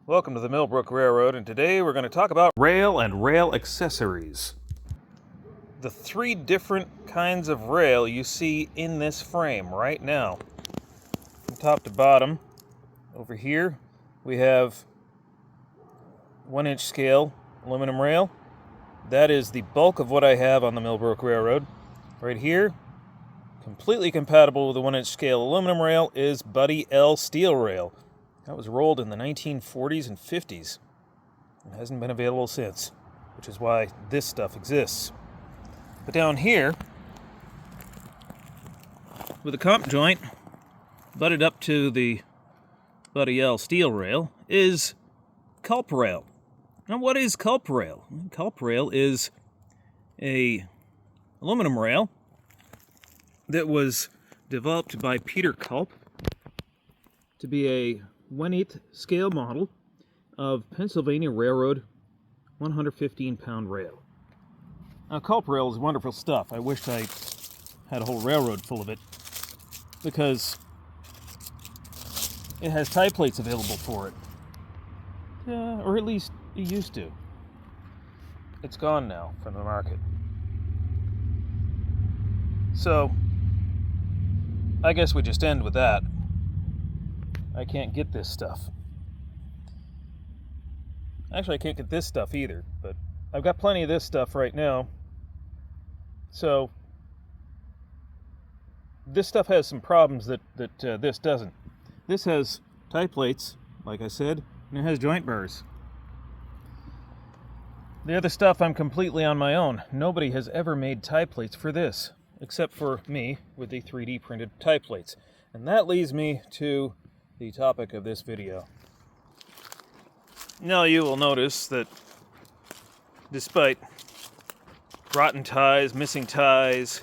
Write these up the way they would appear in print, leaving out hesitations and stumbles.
Welcome to the Mill Brook Railroad, and today we're going to talk about rail and rail accessories. The three different kinds of rail you see in this frame right now. From top to bottom, over here, we have 1-inch scale aluminum rail. That is the bulk of what I have on the Mill Brook Railroad. Right here, completely compatible with the 1-inch scale aluminum rail, is Buddy L steel rail. That was rolled in the 1940s and 50s and hasn't been available since, which is why this stuff exists. But down here, with a comp joint butted up to the Buddy L steel rail, is culp rail. Now, what is culp rail? Culp rail is a aluminum rail that was developed by Peter Culp to be a 1/8 scale model of Pennsylvania Railroad 115-pound rail. Now, culp rail is wonderful stuff. I wished I had a whole railroad full of it because it has tie plates available for it. Or at least it used to. It's gone now from the market. So, I guess we just end with that. I can't get this stuff. Actually, I can't get this stuff either, but I've got plenty of this stuff right now. So, this stuff has some problems that this doesn't. This has tie plates, like I said, and it has joint bars. The other stuff, I'm completely on my own. Nobody has ever made tie plates for this, except for me with the 3D printed tie plates. And that leads me to the topic of this video. Now you will notice that despite rotten ties, missing ties,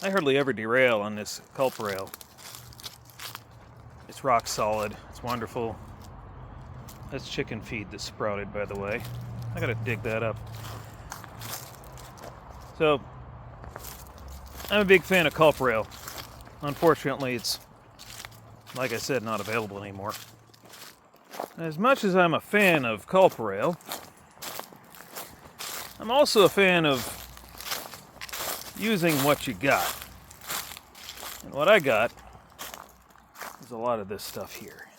I hardly ever derail on this culp rail. It's rock solid, it's wonderful. That's chicken feed that sprouted, by the way. I gotta dig that up. So, I'm a big fan of culp rail. Unfortunately, it's, like I said, not available anymore. As much as I'm a fan of culp rail, I'm also a fan of using what you got. And what I got is a lot of this stuff here.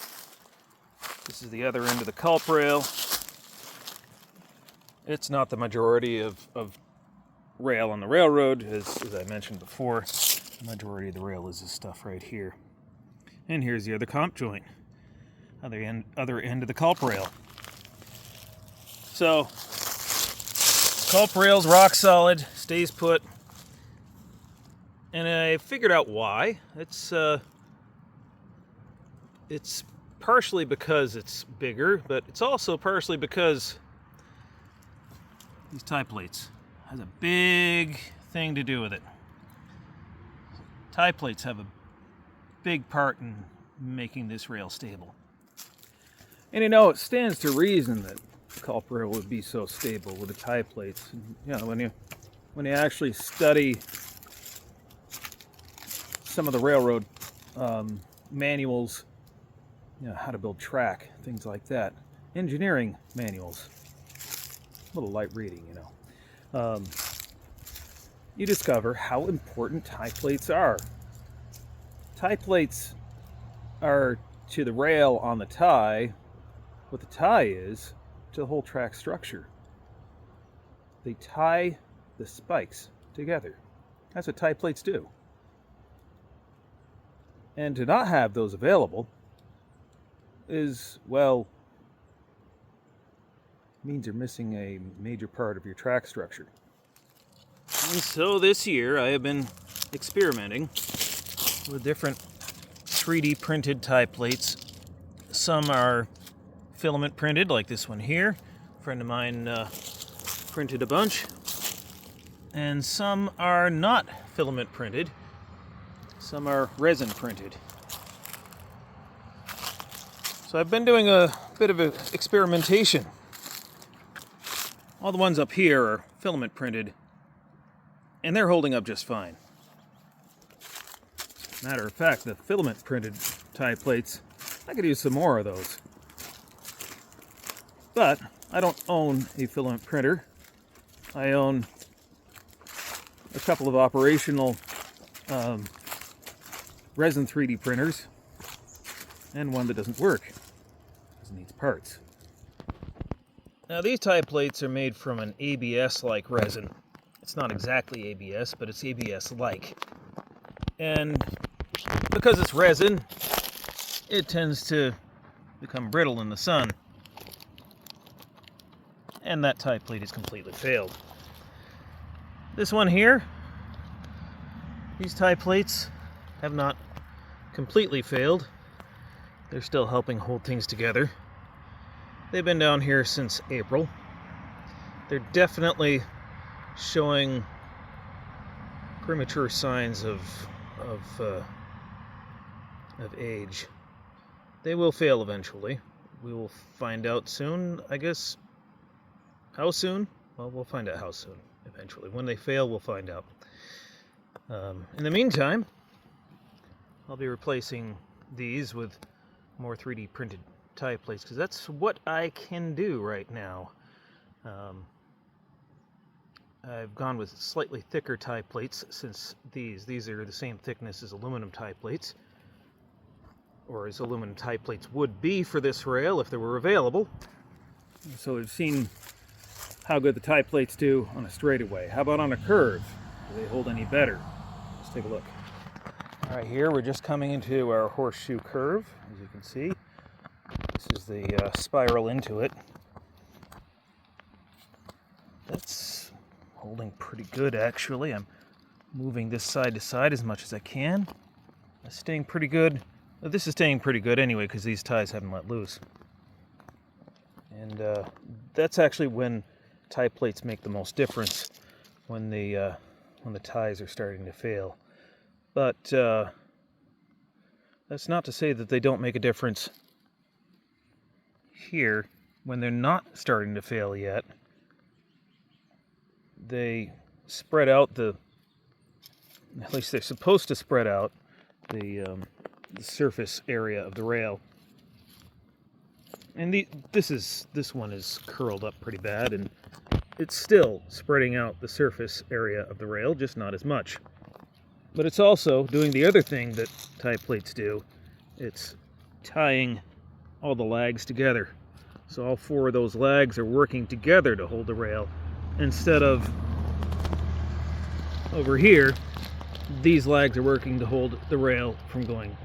This is the other end of the culp rail. It's not the majority of rail on the railroad, as I mentioned before. The majority of the rail is this stuff right here. And here's the other comp joint, other end of the culp rail. So, culp rail's rock solid, stays put, and I figured out why. It's partially because it's bigger, but it's also partially because these tie plates has a big thing to do with it. Tie plates have a big part in making this rail stable. And you know, it stands to reason that culp rail would be so stable with the tie plates. You know, when you actually study some of the railroad manuals, you know, how to build track, things like that, engineering manuals, a little light reading, you know, you discover how important tie plates are. Tie plates are to the rail on the tie what the tie is to the whole track structure. They tie the spikes together. That's what tie plates do. And to not have those available is, well, means you're missing a major part of your track structure. And so this year I have been experimenting with different 3D printed tie plates. Some are filament printed, like this one here. A friend of mine printed a bunch. And some are not filament printed. Some are resin printed. So I've been doing a bit of experimentation. All the ones up here are filament printed, and they're holding up just fine. Matter of fact, the filament printed tie plates, I could use some more of those. But I don't own a filament printer. I own a couple of operational resin 3D printers and one that doesn't work because it needs parts. Now these tie plates are made from an ABS-like resin. It's not exactly ABS, but it's ABS-like. And because it's resin, it tends to become brittle in the sun. And that tie plate is completely failed. This one here, these tie plates have not completely failed. They're still helping hold things together. They've been down here since April. They're definitely showing premature signs of age. They will fail eventually. We will find out soon, I guess. How soon? Well, we'll find out how soon, eventually. When they fail, we'll find out. In the meantime, I'll be replacing these with more 3D printed tie plates, because that's what I can do right now. I've gone with slightly thicker tie plates, since these are the same thickness as aluminum tie plates, or as aluminum tie plates would be for this rail if they were available. So we've seen how good the tie plates do on a straightaway. How about on a curve? Do they hold any better? Let's take a look. All right, here we're just coming into our horseshoe curve, as you can see. This is the spiral into it. That's holding pretty good, actually. I'm moving this side to side as much as I can. It's staying pretty good. This is staying pretty good anyway, because these ties haven't let loose. And that's actually when tie plates make the most difference, when the ties are starting to fail. But that's not to say that they don't make a difference here when they're not starting to fail yet. They spread out at least they're supposed to spread out the surface area of the rail. And this one is curled up pretty bad, and it's still spreading out the surface area of the rail, just not as much. But it's also doing the other thing that tie plates do. It's tying all the lags together. So all four of those lags are working together to hold the rail, instead of over here, these lags are working to hold the rail from going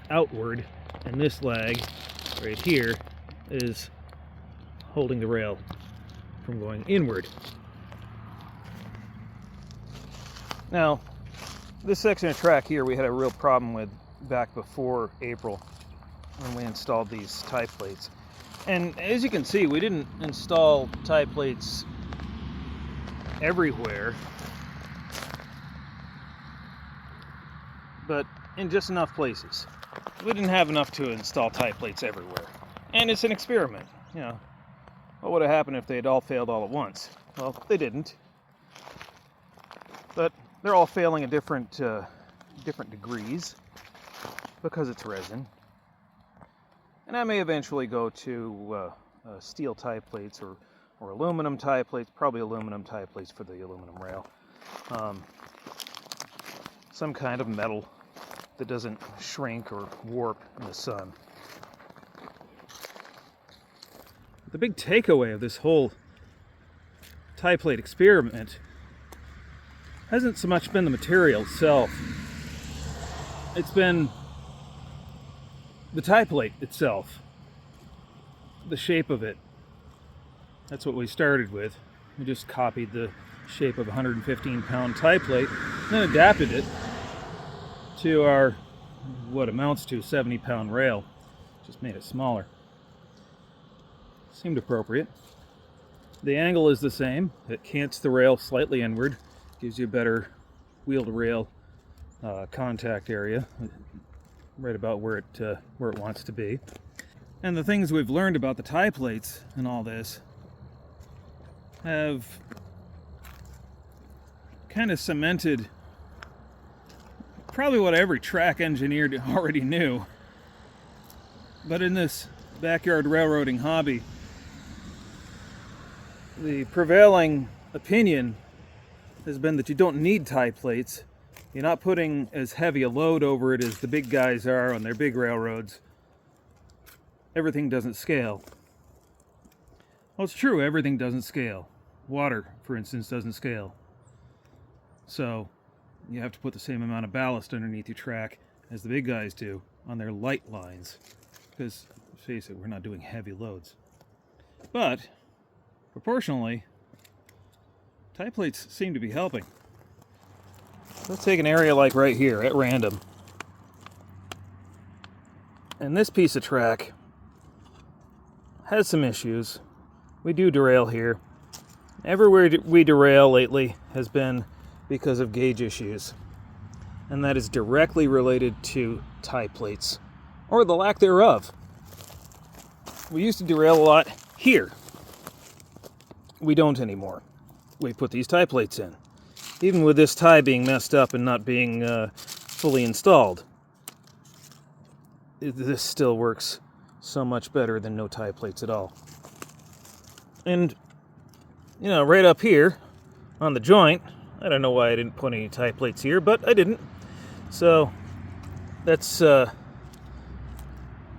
outward, and this lag right here is holding the rail from going inward. Now, this section of track here we had a real problem with back before April when we installed these tie plates. And as you can see, we didn't install tie plates everywhere, but in just enough places. We didn't have enough to install tie plates everywhere. And it's an experiment, you know. What would have happened if they had all failed all at once? Well, they didn't. But they're all failing at different degrees because it's resin. And I may eventually go to steel tie plates or aluminum tie plates, probably aluminum tie plates for the aluminum rail. Some kind of metal that doesn't shrink or warp in the sun. The big takeaway of this whole tie plate experiment hasn't so much been the material itself. It's been the tie plate itself, the shape of it. That's what we started with. We just copied the shape of a 115-pound tie plate and then adapted it to our, what amounts to, 70-pound rail. Just made it smaller. Seemed appropriate. The angle is the same. It cants the rail slightly inward, gives you a better wheel-to-rail contact area, right about where it wants to be. And the things we've learned about the tie plates and all this have kind of cemented probably what every track engineer already knew. But in this backyard railroading hobby, The prevailing opinion has been that you don't need tie plates. You're not putting as heavy a load over it as the big guys are on their big railroads. Everything doesn't scale. Well, it's true, everything doesn't scale. Water, for instance, doesn't scale. So you have to put the same amount of ballast underneath your track as the big guys do on their light lines. Because, face it, we're not doing heavy loads. But, proportionally, tie plates seem to be helping. Let's take an area like right here, at random. And this piece of track has some issues. We do derail here. Everywhere we derail lately has been because of gauge issues. And that is directly related to tie plates, or the lack thereof. We used to derail a lot here. We don't anymore. We put these tie plates in. Even with this tie being messed up and not being fully installed, this still works so much better than no tie plates at all. And, you know, right up here on the joint, I don't know why I didn't put any tie plates here, but I didn't. So that's a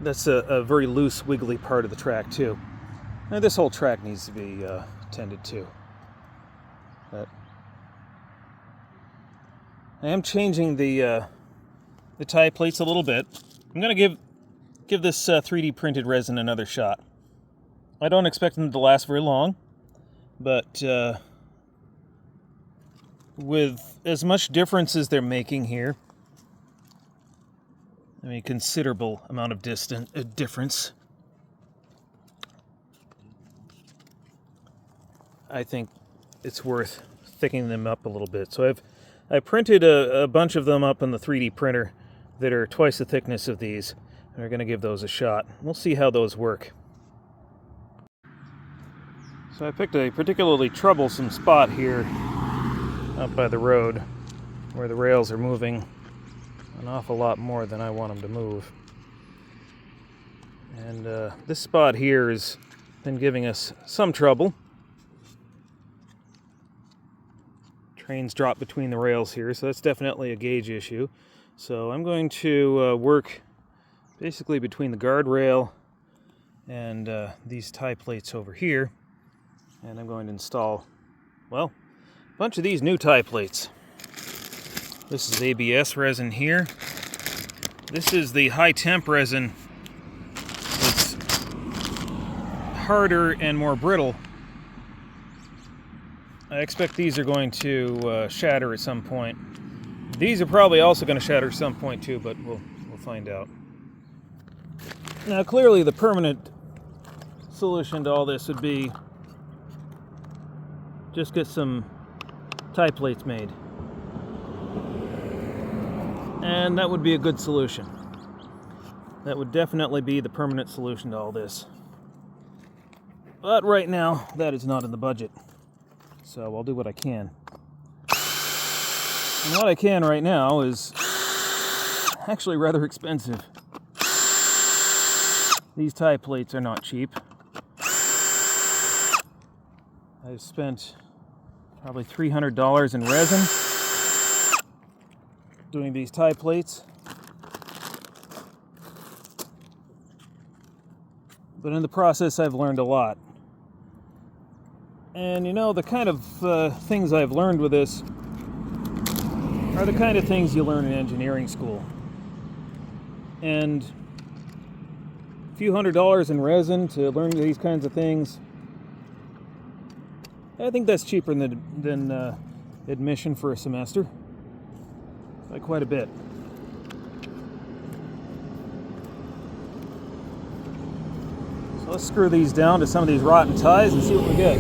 very loose, wiggly part of the track too. Now this whole track needs to be tended to. But I am changing the tie plates a little bit. I'm going to give this 3D printed resin another shot. I don't expect them to last very long, but with as much difference as they're making here, I mean, considerable amount of difference, I think it's worth thickening them up a little bit. So I printed a bunch of them up on the 3D printer that are twice the thickness of these, and we're going to give those a shot. We'll see how those work. So I picked a particularly troublesome spot here up by the road where the rails are moving an awful lot more than I want them to move. And this spot here has been giving us some trouble. Trains drop between the rails here, so that's definitely a gauge issue. So I'm going to work basically between the guardrail and these tie plates over here. And I'm going to install, well, a bunch of these new tie plates. This is ABS resin here. This is the high-temp resin. It's harder and more brittle. I expect these are going to shatter at some point. These are probably also going to shatter at some point too, but we'll find out. Now clearly the permanent solution to all this would be just get some tie plates made. And that would be a good solution. That would definitely be the permanent solution to all this. But right now, that is not in the budget. So I'll do what I can. And what I can right now is actually rather expensive. These tie plates are not cheap. I've spent probably $300 in resin doing these tie plates. But in the process, I've learned a lot. And you know, the kind of things I've learned with this are the kind of things you learn in engineering school. And a few $100s in resin to learn these kinds of things, I think that's cheaper than admission for a semester, by quite a bit. So let's screw these down to some of these rotten ties and see what we get.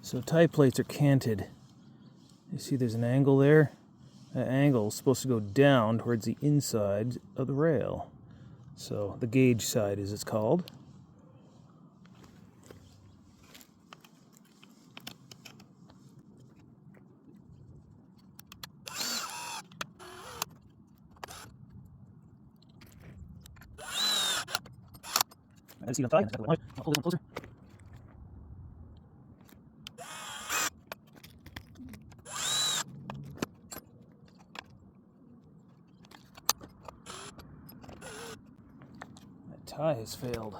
So tie plates are canted. You see there's an angle there? That angle is supposed to go down towards the inside of the rail. So the gauge side, as it's called. I see it on tie. I'll pull this one closer. That tie has failed.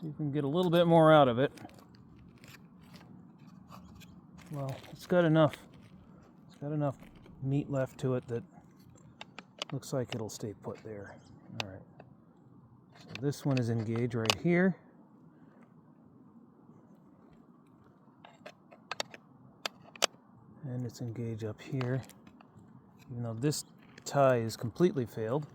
See if we can get a little bit more out of it. Well, it's got enough meat left to it that looks like it'll stay put there. All right. So this one is engaged right here. And it's engaged up here. Even though this tie is completely failed.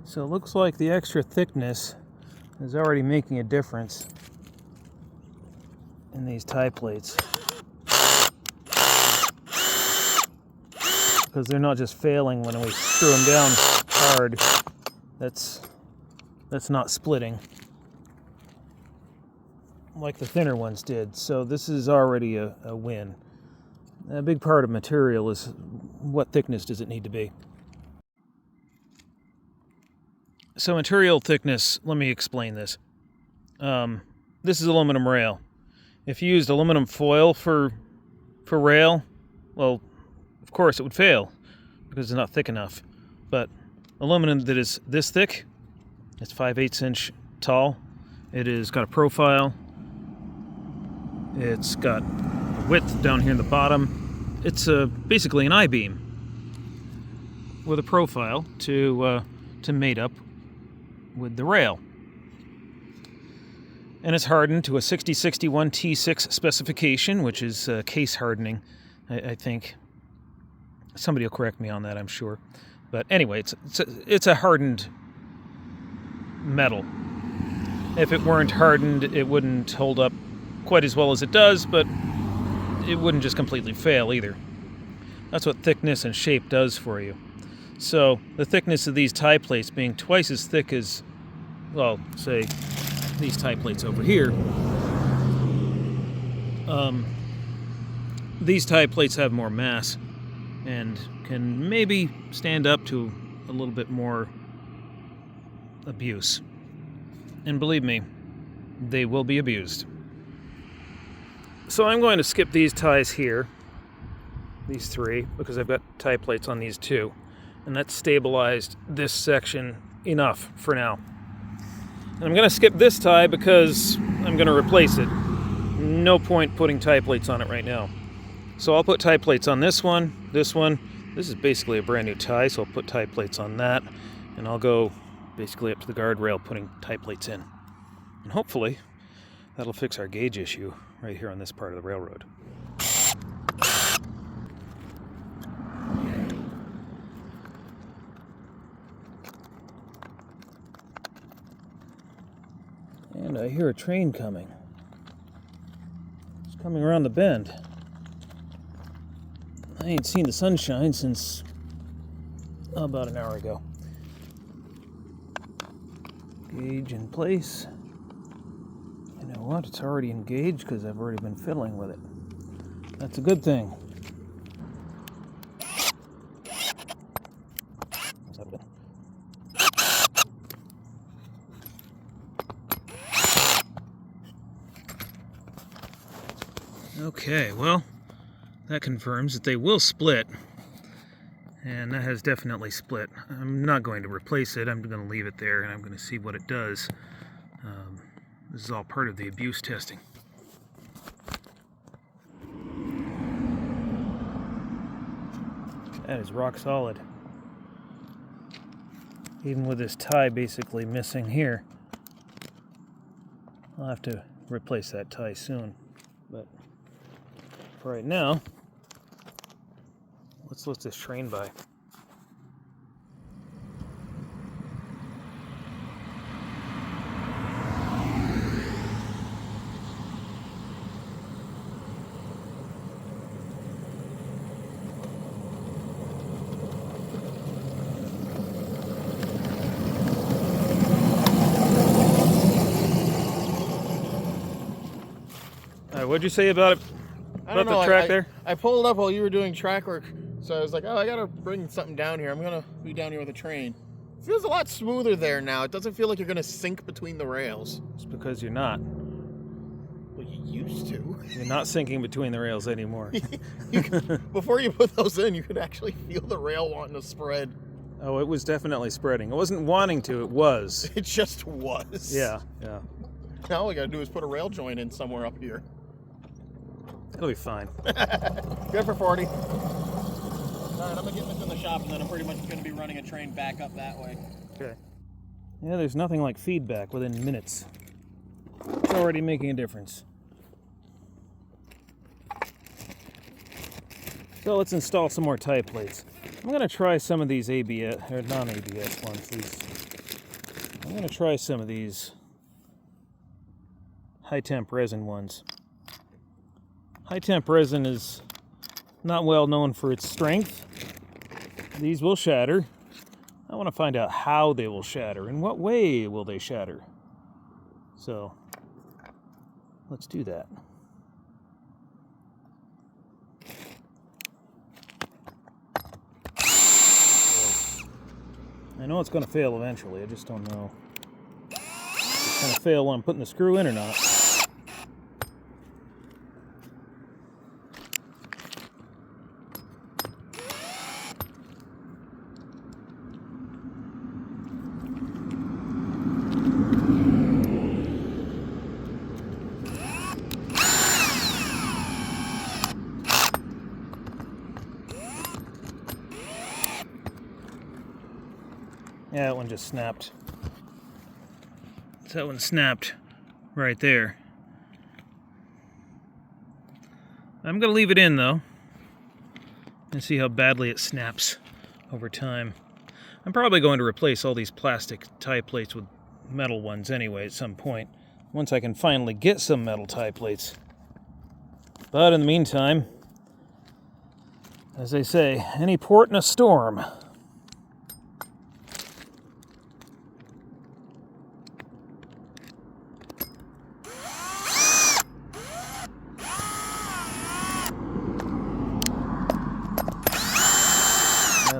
So it looks like the extra thickness is already making a difference in these tie plates. Because they're not just failing when we screw them down hard. That's not splitting like the thinner ones did. So this is already a win. A big part of material is what thickness does it need to be. So material thickness, let me explain this. This is aluminum rail. If you used aluminum foil for rail, well, of course it would fail because it's not thick enough. But aluminum that is this thick, it's 5/8 inch tall. It has got a profile. It's got a width down here in the bottom. It's basically an I-beam with a profile to mate up with the rail. And it's hardened to a 6061 T6 specification, which is case hardening, I think. Somebody will correct me on that, I'm sure. But anyway, it's a hardened metal. If it weren't hardened, it wouldn't hold up quite as well as it does, but it wouldn't just completely fail either. That's what thickness and shape does for you. So the thickness of these tie plates being twice as thick as, well, say, these tie plates over here. These tie plates have more mass and can maybe stand up to a little bit more abuse. And believe me, they will be abused. So I'm going to skip these ties here, these three, because I've got tie plates on these two. And that's stabilized this section enough for now. And I'm going to skip this tie because I'm going to replace it. No point putting tie plates on it right now. So I'll put tie plates on this one, this one. This is basically a brand new tie, so I'll put tie plates on that. And I'll go basically up to the guardrail putting tie plates in. And hopefully that'll fix our gauge issue right here on this part of the railroad. And I hear a train coming. It's coming around the bend. I ain't seen the sunshine since about an hour ago. Gauge in place. You know what? It's already engaged because I've already been fiddling with it. That's a good thing. Okay, well, that confirms that they will split, and that has definitely split. I'm not going to replace it. I'm going to leave it there, and I'm going to see what it does. This is all part of the abuse testing. That is rock solid. Even with this tie basically missing here. I'll have to replace that tie soon, but for right now, let's let this train by. right, what'd you say about it? I don't About know. the track there? I pulled up while you were doing track work, so I was like, oh, I gotta bring something down here. I'm gonna be down here with a train. It feels a lot smoother there now. It doesn't feel like you're gonna sink between the rails. It's because you're not. Well, you used to. You're not sinking between the rails anymore. Before you put those in, you could actually feel the rail wanting to spread. Oh, it was definitely spreading. It wasn't wanting to, it was. It just was. Yeah, yeah. Now all we gotta do is put a rail joint in somewhere up here. It'll be fine. Good for 40. All right, I'm gonna get this in the shop, and then I'm pretty much gonna be running a train back up that way. Okay. Yeah, there's nothing like feedback within minutes. It's already making a difference. So let's install some more tie plates. I'm gonna try some of these ABS, or non-ABS ones. I'm gonna try some of these high-temp resin ones. High-temp resin is not well known for its strength. These will shatter. I want to find out how they will shatter. In what way will they shatter? So, let's do that. I know it's going to fail eventually. I just don't know if it's going to fail when I'm putting the screw in or not. Yeah, that one just snapped. That one snapped right there. I'm going to leave it in, though, and see how badly it snaps over time. I'm probably going to replace all these plastic tie plates with metal ones anyway at some point, once I can finally get some metal tie plates. But in the meantime, as they say, any port in a storm.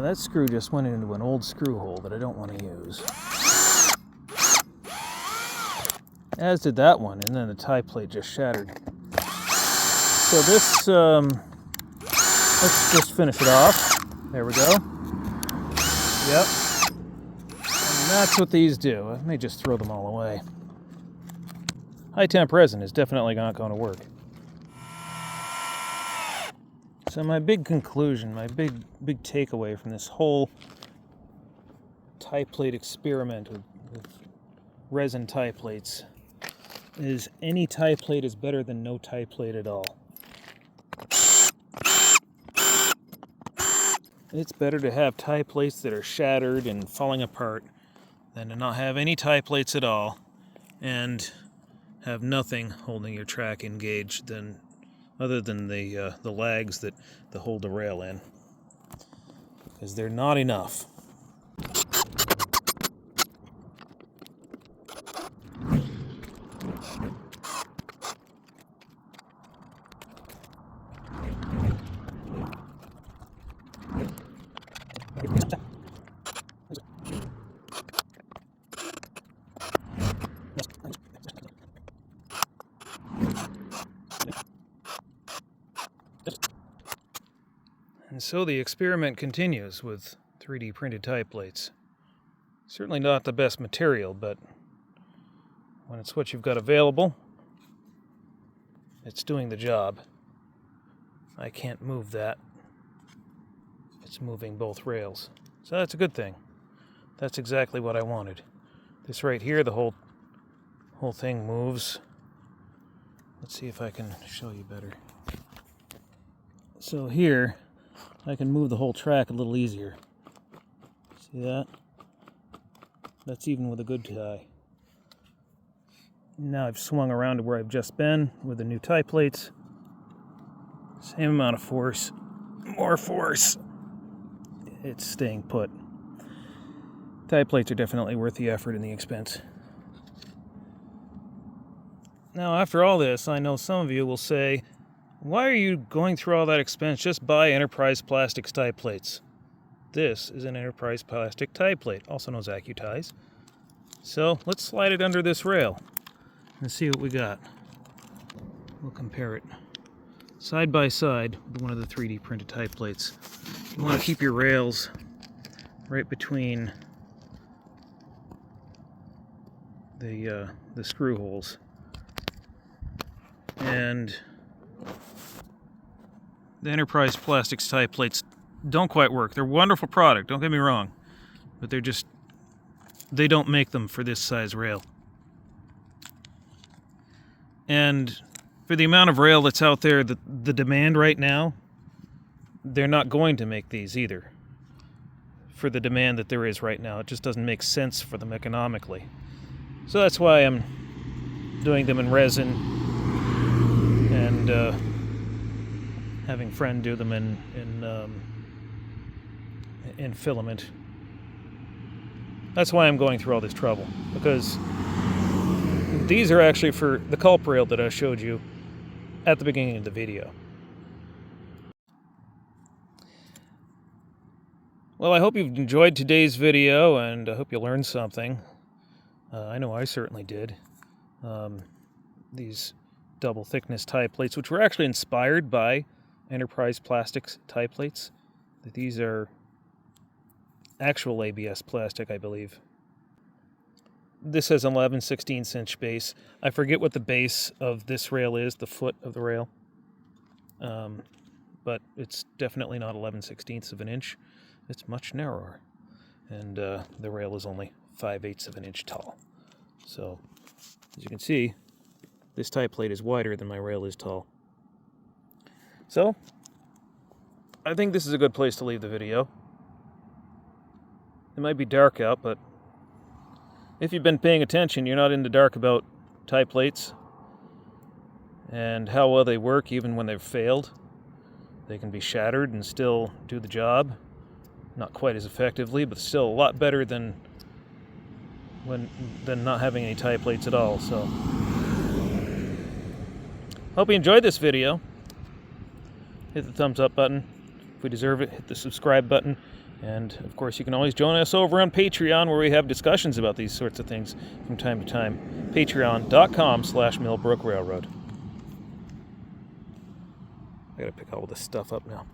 That screw just went into an old screw hole that I don't want to use. As did that one, and then the tie plate just shattered. So this, let's just finish it off. There we go. Yep. And that's what these do. I may just throw them all away. High-temp resin is definitely not going to work. So my big conclusion, my big takeaway from this whole tie plate experiment with resin tie plates is any tie plate is better than no tie plate at all. It's better to have tie plates that are shattered and falling apart than to not have any tie plates at all and have nothing holding your track engaged other than the lags that hold the rail in, because they're not enough. And so the experiment continues with 3D printed tie plates. Certainly not the best material, but when it's what you've got available, it's doing the job. I can't move that. It's moving both rails. So that's a good thing. That's exactly what I wanted. This right here, the whole thing moves. Let's see if I can show you better. So here, I can move the whole track a little easier. See that? That's even with a good tie. Now I've swung around to where I've just been with the new tie plates. Same amount of force, more force. It's staying put. Tie plates are definitely worth the effort and the expense. Now, after all this, I know some of you will say, why are you going through all that expense? Just buy Enterprise Plastics tie plates. This is an Enterprise Plastic tie plate, also known as AccuTies. So let's slide it under this rail and see what we got. We'll compare it side by side with one of the 3D printed tie plates. You want to keep your rails right between the screw holes. And the Enterprise Plastics tie plates don't quite work. They're a wonderful product, don't get me wrong, but they don't make them for this size rail. And for the amount of rail that's out there, the demand right now, they're not going to make these either. For the demand that there is right now, it just doesn't make sense for them economically. So that's why I'm doing them in resin and having a friend do them in filament. That's why I'm going through all this trouble, because these are actually for the culp rail that I showed you at the beginning of the video. Well, I hope you've enjoyed today's video, and I hope you learned something. I know I certainly did. These double thickness tie plates, which were actually inspired by Enterprise Plastics tie plates. These are actual ABS plastic, I believe. This has an 11/16 inch base. I forget what the base of this rail is, the foot of the rail. But it's definitely not 11/16 of an inch. It's much narrower. And the rail is only 5/8 of an inch tall. So, as you can see, this tie plate is wider than my rail is tall. So, I think this is a good place to leave the video. It might be dark out, but if you've been paying attention, you're not in the dark about tie plates and how well they work even when they've failed. They can be shattered and still do the job. Not quite as effectively, but still a lot better than not having any tie plates at all. So, hope you enjoyed this video. Hit the thumbs up button. If we deserve it, hit the subscribe button. And, of course, you can always join us over on Patreon, where we have discussions about these sorts of things from time to time. Patreon.com/Mill Brook Railroad. I gotta pick all this stuff up now.